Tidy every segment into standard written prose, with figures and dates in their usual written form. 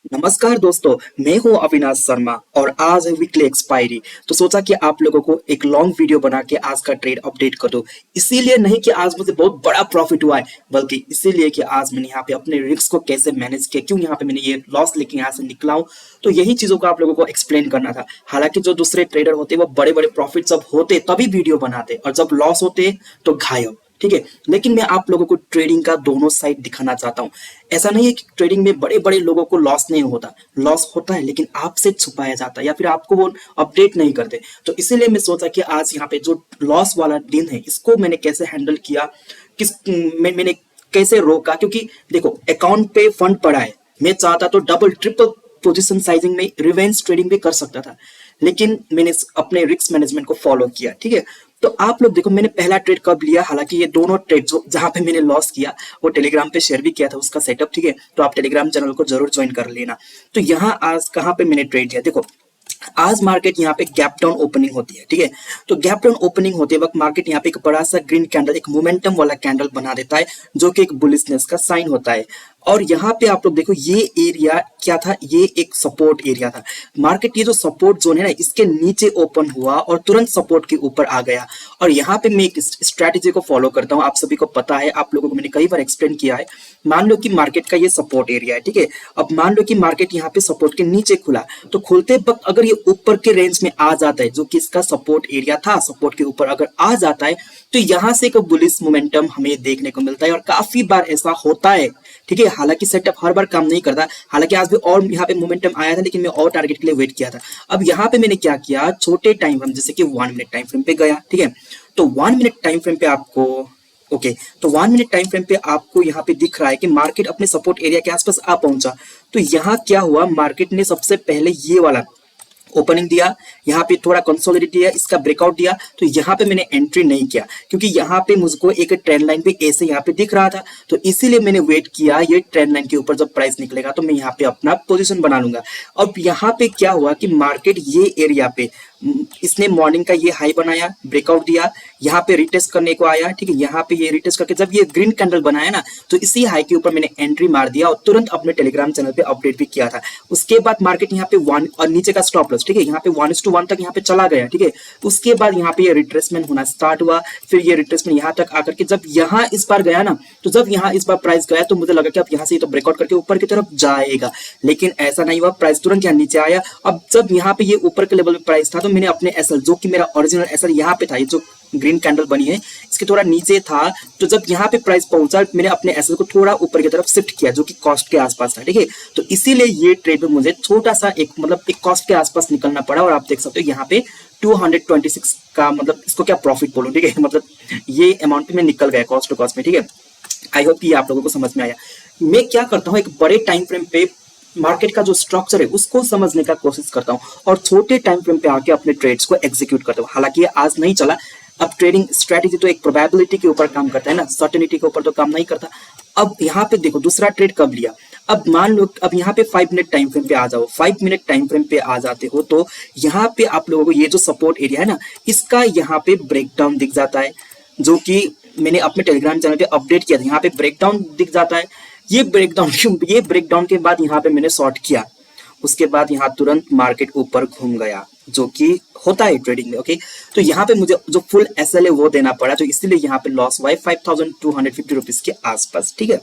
नमस्कार दोस्तों। मैं हूं अविनाश शर्मा और आज है वीकली एक्सपायरी। तो सोचा कि आप लोगों को एक लॉन्ग वीडियो बना के आज का ट्रेड अपडेट कर दूं। इसीलिए नहीं कि आज मुझे बहुत बड़ा प्रॉफिट हुआ है, बल्कि इसीलिए कि आज मैंने यहाँ पे अपने रिस्क को कैसे मैनेज किया, क्यों यहाँ पे मैंने ये लॉस लेके यहाँ से निकला हूँ। तो यही चीजों को आप लोगों को एक्सप्लेन करना था। हालांकि जो दूसरे ट्रेडर होते वो बड़े बड़े प्रॉफिट जब होते तभी वीडियो बनाते, और जब लॉस होते तो गायब। ठीक है, लेकिन मैं आप लोगों को ट्रेडिंग का दोनों साइड दिखाना चाहता हूँ। ऐसा नहीं है कि ट्रेडिंग में बड़े बड़े लोगों को लॉस नहीं होता, लॉस होता है, लेकिन आपसे छुपाया जाता है या फिर आपको वो अपडेट नहीं करते। तो इसीलिए मैं सोचा कि आज यहाँ पे जो लॉस वाला दिन है इसको मैंने कैसे हैंडल किया, मैंने कैसे रोका। क्योंकि देखो, अकाउंट पे फंड पड़ा है, मैं चाहता तो डबल ट्रिपल पोजीशन साइजिंग में रिवेंज ट्रेडिंग भी कर सकता था, लेकिन मैंने अपने रिस्क मैनेजमेंट को फॉलो किया। ठीक है, तो आप लोग देखो मैंने पहला ट्रेड कब लिया। हालांकि ये दोनों ट्रेड जो जहां पे मैंने लॉस किया वो टेलीग्राम पे शेयर भी किया था उसका सेटअप। ठीक है, तो आप टेलीग्राम चैनल को जरूर ज्वाइन कर लेना। तो यहाँ आज कहाँ पे मैंने ट्रेड लिया, देखो आज मार्केट यहाँ पे गैप डाउन ओपनिंग होती है। ठीक है, तो गैप डाउन ओपनिंग होते वक्त मार्केट यहाँ पे एक बड़ा सा ग्रीन कैंडल, एक मोमेंटम वाला कैंडल बना देता है, जो कि एक बुलिशनेस का साइन होता है। और यहाँ पे आप लोग देखो ये एरिया क्या था, ये एक सपोर्ट एरिया था। मार्केट ये जो सपोर्ट जोन है ना, इसके नीचे ओपन हुआ और तुरंत सपोर्ट के ऊपर आ गया। और यहाँ पे मैं एक स्ट्रैटेजी को फॉलो करता हूँ, आप सभी को पता है, आप लोगों को मैंने कई बार एक्सप्लेन किया है। मान लो कि मार्केट का ये सपोर्ट एरिया है। ठीक है, अब मान लो कि मार्केट यहाँ पे सपोर्ट के नीचे खुला, तो खुलते वक्त अगर ये ऊपर के रेंज में आ जाता है, जो कि इसका सपोर्ट एरिया था, सपोर्ट के ऊपर अगर आ जाता है, तो यहाँ से एक बुलिश मोमेंटम हमें देखने को मिलता है, और काफी बार ऐसा होता है। ठीक है, हालांकि सेटअप हर बार काम नहीं करता। हालांकि आज भी और यहाँ पे मोमेंटम आया था, लेकिन मैं और टारगेट के लिए वेट किया था। अब यहाँ पे मैंने क्या किया, छोटे टाइम फ्रेम जैसे कि 1 मिनट टाइम फ्रेम पे गया। ठीक है, तो 1 मिनट टाइम फ्रेम पे आपको तो 1 मिनट टाइम फ्रेम पे आपको यहाँ पे दिख रहा है कि मार्केट अपने सपोर्ट एरिया के आसपास आ पहुंचा। तो यहाँ क्या हुआ, मार्केट ने सबसे पहले ये वाला ओपनिंग दिया, यहाँ पे थोड़ा कंसोलिडेट दिया, इसका ब्रेकआउट दिया। तो यहाँ पे मैंने एंट्री नहीं किया, क्योंकि यहाँ पे मुझको एक ट्रेंड लाइन पे ऐसे यहाँ पे दिख रहा था। तो इसीलिए मैंने वेट किया, ये ट्रेंड लाइन के ऊपर जब प्राइस निकलेगा तो मैं यहाँ पे अपना पोजीशन बना लूंगा। अब यहाँ पे क्या हुआ कि मार्केट ये एरिया पे इसने मॉर्निंग का ये हाई बनाया, ब्रेकआउट दिया, यहाँ पे रिटेस्ट करने को आया। ठीक है, यहाँ पे ये रिटेस्ट करके जब ये ग्रीन कैंडल बनाया ना, तो इसी हाई के ऊपर मैंने एंट्री मार दिया और तुरंत अपने टेलीग्राम चैनल पे अपडेट भी किया था। उसके बाद मार्केट यहाँ पे 1 और नीचे का स्टॉप लॉस, ठीक है, यहाँ पे 1:1 तक यहाँ पे चला गया। ठीक है, उसके बाद यहाँ पे ये रिट्रेसमेंट होना स्टार्ट हुआ, फिर ये रिट्रेसमेंट यहाँ तक आकर के जब यहाँ इस बार गया ना, तो जब यहाँ इस बार प्राइस गया तो मुझे लगा कि अब यहाँ से तो ब्रेकआउट करके ऊपर की तरफ जाएगा, लेकिन ऐसा नहीं हुआ। प्राइस तुरंत यहाँ नीचे आया। अब जब यहाँ पे ये ऊपर के लेवल पे प्राइस था, तो मैंने अपने एसएल, जो कि मेरा ओरिजिनल एसएल यहाँ पे था, ये जो ग्रीन कैंडल बनी है इसके थोड़ा नीचे था, तो जब यहाँ पे प्राइस पहुंचा मैंने अपने एसएल को थोड़ा ऊपर की तरफ शिफ्ट किया, जो कि कॉस्ट के आसपास था। ठीक है, तो इसीलिए ये ट्रेड में मुझे छोटा सा एक एक कॉस्ट के आसपास निकलना पड़ा। और आप देख सकते हो यहाँ पे 226 का, मतलब इसको क्या प्रॉफिट बोलूं। ठीक है, मतलब ये अमाउंट में निकल गया कॉस्ट टू कॉस्ट में। ठीक है, आई होप कि आप लोगों को समझ में आया। मैं क्या करता हूँ, एक बड़े टाइम फ्रेम पे मार्केट का जो स्ट्रक्चर है उसको समझने का कोशिश करता हूँ, और छोटे टाइम फ्रेम पे आके अपने ट्रेड्स को एग्जीक्यूट करता हूँ। हालांकि ये आज नहीं चला। अब ट्रेडिंग स्ट्रेटेजी तो एक प्रोबेबिलिटी के ऊपर काम करता है ना, सर्टेनिटी के ऊपर तो काम नहीं करता। अब यहाँ पे देखो दूसरा ट्रेड कब लिया। अब मान लो, अब यहाँ पे 5 मिनट टाइम फ्रेम पे आ जाओ, 5 मिनट टाइम फ्रेम पे आ जाते हो, तो यहाँ पे आप लोगों को ये जो सपोर्ट एरिया है ना, इसका यहाँ पे ब्रेकडाउन दिख जाता है, जो कि मैंने अपने टेलीग्राम चैनल पे अपडेट किया था। यहाँ पे ब्रेकडाउन दिख जाता है। ये ब्रेकडाउन के बाद यहाँ पे मैंने शॉर्ट किया, उसके बाद यहाँ तुरंत मार्केट ऊपर घूम गया, जो कि होता है ट्रेडिंग में। ओके, तो यहाँ पे मुझे जो फुल एसएल है वो देना पड़ा, तो इसलिए यहाँ पे लॉस हुआ है 5250 रुपीज के आसपास। ठीक है,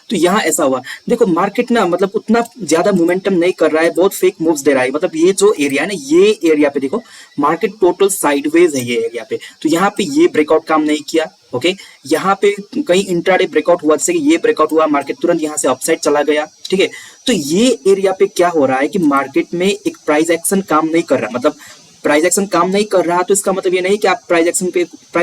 तो यहाँ ऐसा हुआ। देखो मार्केट ना, मतलब उतना ज्यादा मोमेंटम नहीं कर रहा है, बहुत फेक मूव्स दे रहा है। मतलब ये जो एरिया है ना, ये एरिया पे देखो मार्केट टोटल साइडवेज है ये एरिया पे। तो यहाँ पे ये ब्रेकआउट काम नहीं किया। ओके, यहाँ पे कहीं इंट्राडे ब्रेकआउट हुआ, जैसे कि ये ब्रेकआउट हुआ, मार्केट तुरंत यहाँ से अपसाइड चला गया। ठीक है, तो ये एरिया पे क्या हो रहा है कि मार्केट में एक प्राइस एक्शन काम नहीं कर रहा। मतलब प्राइस एक्शन काम नहीं कर रहा, तो इसका मतलब ये नहीं कि आप प्राइस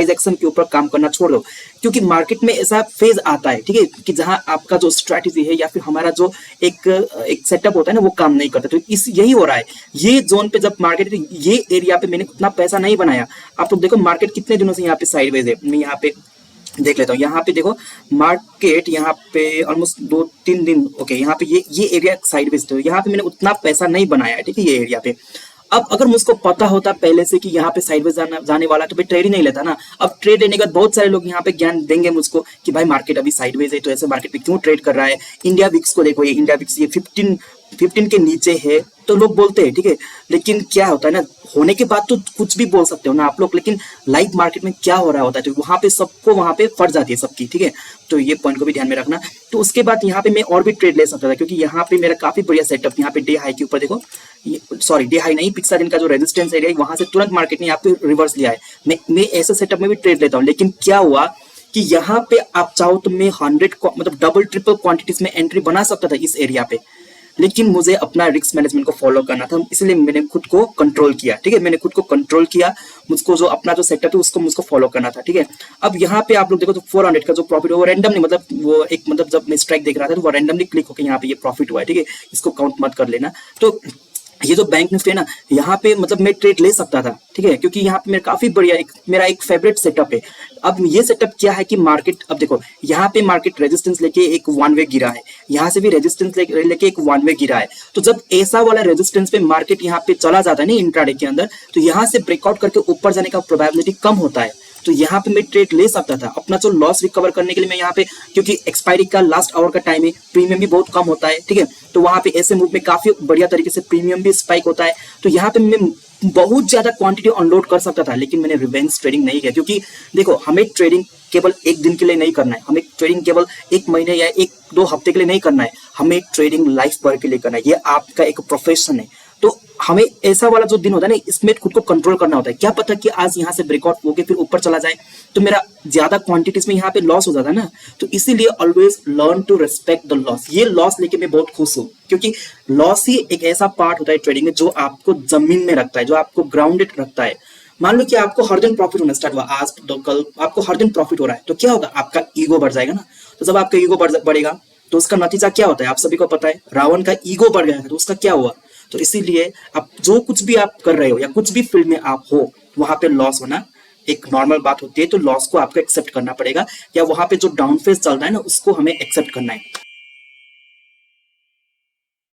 एक्शन के ऊपर काम करना छोड़ दो, क्योंकि मार्केट में ऐसा फेज आता है। ठीक है, कि जहां आपका जो स्ट्रैटेजी है या फिर हमारा जो एक सेटअप होता है ना, वो काम नहीं करता। तो इस यही हो रहा है, ये जोन पे जब मार्केट, ये एरिया पे मैंने उतना पैसा नहीं बनाया। आप लोग देखो मार्केट कितने दिनों से यहाँ पे साइडवेज है। मैं यहाँ पे देख लेता हूँ, यहाँ पे देखो मार्केट यहाँ पे ऑलमोस्ट 2-3 दिन। ओके, यहाँ पे ये एरिया साइडवेज, तो यहाँ पे मैंने उतना पैसा नहीं बनाया है। ठीक है, ये एरिया पे अब अगर मुझको पता होता पहले से कि यहाँ पे साइडवेज जाने वाला, तो मैं ट्रेड ही नहीं लेता ना। अब ट्रेड लेने के बाद बहुत सारे लोग यहाँ पे ज्ञान देंगे मुझको कि भाई मार्केट अभी साइडवेज है, तो ऐसे मार्केट पे क्यों ट्रेड कर रहा है। इंडिया विक्स को देखो, ये इंडिया विक्स ये 15 के नीचे है तो लोग बोलते हैं, ठीक है। लेकिन क्या होता है ना, होने के बाद तो कुछ भी बोल सकते हो ना आप लोग, लेकिन लाइव मार्केट में क्या हो रहा होता है तो वहां पे सबको वहां पे फट जाती है सबकी, ठीक है। तो ये पॉइंट को भी ध्यान में रखना। तो उसके बाद यहाँ पे मैं और भी ट्रेड ले सकता था, क्योंकि यहाँ पे मेरा काफी बढ़िया सेटअप, यहाँ पे डे हाई के ऊपर देखो, सॉरी डे हाई नहीं, पिछला दिन का जो रेजिस्टेंस एरिया है वहां से तुरंत मार्केट ने यहाँ पे रिवर्स लिया है। मैं ऐसे सेटअप में भी ट्रेड लेता हूँ, लेकिन क्या हुआ कि यहाँ पे आप चाहो तो मैं 100 मतलब डबल ट्रिपल क्वांटिटीज में एंट्री बना सकता था इस एरिया पे, लेकिन मुझे अपना रिस्क मैनेजमेंट को फॉलो करना था, इसलिए मैंने खुद को कंट्रोल किया, ठीक है। मैंने खुद को कंट्रोल किया, मुझको जो अपना जो सेटअप है उसको मुझको फॉलो करना था, ठीक है। अब यहाँ पे आप लोग देखो तो 400 का जो प्रॉफिट है वो रैंडमली, मतलब वो एक मतलब जब मैं स्ट्राइक देख रहा था तो वो रैंडमली क्लिक होकर यहाँ पे ये प्रॉफिट हुआ है, ठीक है। इसको काउंट मत कर लेना। तो ये जो बैंक निफ्टी है ना, यहाँ पे मतलब मैं ट्रेड ले सकता था, ठीक है, क्योंकि यहाँ पे मेरा काफी बढ़िया मेरा एक फेवरेट सेटअप है। अब ये सेटअप क्या है कि मार्केट, अब देखो यहाँ पे मार्केट रेजिस्टेंस लेके एक वन वे गिरा है, यहाँ से भी रेजिस्टेंस लेके एक वन वे गिरा है। तो जब ऐसा वाला रेजिस्टेंस पे मार्केट यहाँ पे चला जाता है ना इंट्राडे के अंदर, तो यहाँ से ब्रेकआउट करके ऊपर जाने का प्रोबेबिलिटी कम होता है। तो यहाँ पे मैं ट्रेड ले सकता था अपना जो लॉस रिकवर करने के लिए। मैं यहाँ पे, क्योंकि एक्सपायरी का लास्ट आवर का टाइम है, प्रीमियम भी बहुत कम होता है, ठीक है। तो वहां पे ऐसे मूव में काफी बढ़िया तरीके से प्रीमियम भी स्पाइक होता है। तो यहाँ पे मैं बहुत ज्यादा क्वांटिटी अनलोड कर सकता था, लेकिन मैंने रिवेंज ट्रेडिंग नहीं किया, क्योंकि देखो हमें ट्रेडिंग केवल एक दिन के लिए नहीं करना है, हमें ट्रेडिंग केवल एक महीने या एक दो हफ्ते के लिए नहीं करना है, हमें ट्रेडिंग लाइफ भर के लिए करना है। ये आपका एक प्रोफेशन है। तो हमें ऐसा वाला जो दिन होता है ना, इसमें खुद को कंट्रोल करना होता है। क्या पता कि आज यहाँ से ब्रेकआउट होके फिर ऊपर चला जाए तो मेरा ज्यादा क्वांटिटीज में यहाँ पे लॉस हो जाता है ना। तो इसीलिए always learn to respect the loss. ये लॉस लेके मैं बहुत खुश हूँ, क्योंकि लॉस ही एक ऐसा पार्ट होता है ट्रेडिंग में जो आपको जमीन में रखता है, जो आपको ग्राउंडेड रखता है। मान लो कि आपको हर दिन प्रॉफिट होना स्टार्ट हुआ, आज तो कल आपको हर दिन प्रॉफिट हो रहा है, तो क्या होगा, आपका ईगो बढ़ जाएगा ना। तो जब आपका ईगो बढ़ेगा तो उसका नतीजा क्या होता है आप सभी को पता है। रावण का ईगो बढ़ गया था तो उसका क्या हुआ। तो इसीलिए आप जो कुछ भी आप कर रहे हो या कुछ भी फील्ड में आप हो, वहां पे लॉस होना एक नॉर्मल बात होती है। तो लॉस को आपको एक्सेप्ट करना पड़ेगा, या वहां पे जो डाउन फेज चल रहा है ना उसको हमें एक्सेप्ट करना है।